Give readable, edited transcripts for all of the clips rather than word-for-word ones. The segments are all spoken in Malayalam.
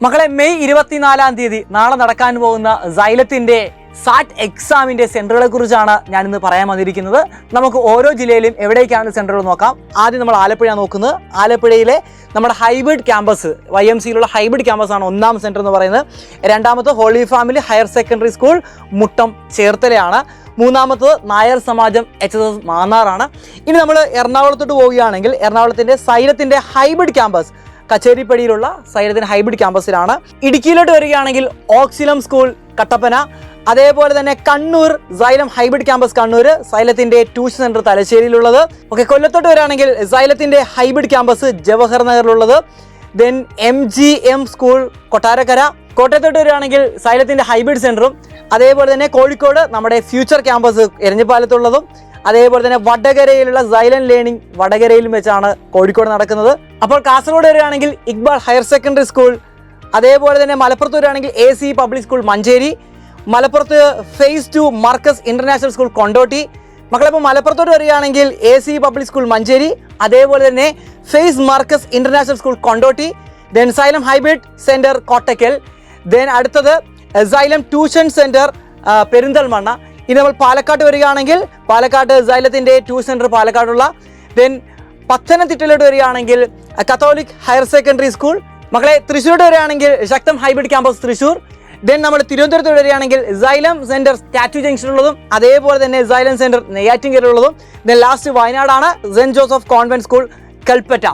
മക്കളെ, മെയ് 24-ാം തീയതി നാളെ നടക്കാൻ പോകുന്ന സൈലത്തിന്റെ സാറ്റ് എക്സാമിന്റെ സെന്ററുകളെ കുറിച്ചാണ് ഞാനിന്ന് പറയാൻ വന്നിരിക്കുന്നത്. നമുക്ക് ഓരോ ജില്ലയിലും എവിടേക്കാണ് സെന്ററുകൾ നോക്കാം. ആദ്യം നമ്മൾ ആലപ്പുഴ നോക്കുന്നത്. ആലപ്പുഴയിലെ നമ്മുടെ ഹൈബ്രിഡ് ക്യാമ്പസ്, YMCയിലുള്ള ഹൈബ്രിഡ് ക്യാമ്പസ് ആണ് ഒന്നാം സെന്റർ എന്ന് പറയുന്നത്. രണ്ടാമത് holy family higher secondary school Muttam ചേർത്തലയാണ്. മൂന്നാമത്തത് നായർ സമാജം HSS മാന്നാറാണ്. ഇനി നമ്മൾ എറണാകുളത്തോട്ട് പോവുകയാണെങ്കിൽ എറണാകുളത്തിന്റെ സൈലത്തിന്റെ ഹൈബ്രിഡ് ക്യാമ്പസ് കച്ചേരിപ്പടിയിലുള്ള സൈലത്തിന്റെ ഹൈബ്രിഡ് ക്യാമ്പസിലാണ്. ഇടുക്കിയിലോട്ട് വരികയാണെങ്കിൽ ഓക്സിലം സ്കൂൾ കട്ടപ്പന, അതേപോലെ തന്നെ Kannur Xylem hybrid campus Kannur, സൈലത്തിന്റെ ട്യൂഷൻ സെന്റർ തലശ്ശേരിയിലുള്ളത്. ഓക്കെ, കൊല്ലത്തോട്ട് വരികയാണെങ്കിൽ സൈലത്തിന്റെ ഹൈബ്രിഡ് ക്യാമ്പസ് ജവഹർ നഗറിലുള്ളത്. Then MGM school Kottarakkara. കോട്ടയത്തോട്ട് വരികയാണെങ്കിൽ സൈലത്തിന്റെ ഹൈബ്രിഡ് സെന്ററും, അതേപോലെ തന്നെ കോഴിക്കോട് നമ്മുടെ ഫ്യൂച്ചർ ക്യാമ്പസ് എരഞ്ഞിപ്പാലത്തുള്ളതും, അതേപോലെ തന്നെ വടകരയിലുള്ള സൈലന്റ് ലേണിംഗ് വടകരയിലും വെച്ചാണ് കോഴിക്കോട് നടക്കുന്നത്. അപ്പോൾ കാസർഗോഡ് വരികയാണെങ്കിൽ ഇക്ബാൽ ഹയർ സെക്കൻഡറി സ്കൂൾ, അതേപോലെ തന്നെ മലപ്പുറത്ത് വരികയാണെങ്കിൽ AC പബ്ലിക് സ്കൂൾ മഞ്ചേരി, മലപ്പുറത്ത് phase 2 Markaz international school Kondotty. മക്കളെ, ഇപ്പോൾ മലപ്പുറത്തോട്ട് വരികയാണെങ്കിൽ AC പബ്ലിക് സ്കൂൾ മഞ്ചേരി, അതേപോലെ തന്നെ phase Markaz international school Kondotty. Then Xylem hybrid centre Kottakkal. Then അടുത്തത് സൈലം ട്യൂഷൻ സെന്റർ പെരിന്തൽമണ്ണ. ഇനി നമ്മൾ പാലക്കാട്ട് വരികയാണെങ്കിൽ പാലക്കാട് സൈലത്തിന്റെ ട്യൂഷൻ സെന്റർ പാലക്കാടുള്ള. ദെൻ പത്തനംതിട്ടയിലോട്ട് വരികയാണെങ്കിൽ കത്തോലിക് ഹയർ സെക്കൻഡറി സ്കൂൾ. മക്കളെ, തൃശ്ശൂരോട്ട് വരികയാണെങ്കിൽ ശക്തം ഹൈബ്രിഡ് ക്യാമ്പസ് തൃശ്ശൂർ. ദെൻ നമ്മൾ തിരുവനന്തപുരത്ത് വരികയാണെങ്കിൽ സൈലം സെന്റർ സ്റ്റാറ്റ്യൂ ജംഗ്ഷനുള്ളതും, അതേപോലെ തന്നെ സൈലം സെന്റർ നെയ്യാറ്റിൻകരയുള്ളതും. ദെൻ ലാസ്റ്റ് വയനാടാണ് saint Joseph convent school Kalpetta.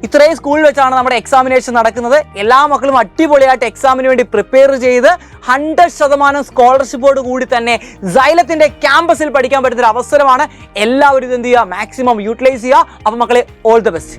ഇത്രയും സ്കൂളിൽ വെച്ചാണ് നമ്മുടെ എക്സാമിനേഷൻ നടക്കുന്നത്. എല്ലാ മക്കളും അടിപൊളിയായിട്ട് എക്സാമിന് വേണ്ടി പ്രിപ്പയർ ചെയ്ത് 100% സ്കോളർഷിപ്പോട് കൂടി തന്നെ സൈലത്തിന്റെ ക്യാമ്പസിൽ പഠിക്കാൻ പറ്റുന്ന ഒരു അവസരമാണ്. എല്ലാവരും ഇത് എന്ത് ചെയ്യുക, മാക്സിമം യൂട്ടിലൈസ് ചെയ്യുക. അപ്പോൾ മക്കളെ, ഓൾ ദ ബെസ്റ്റ്.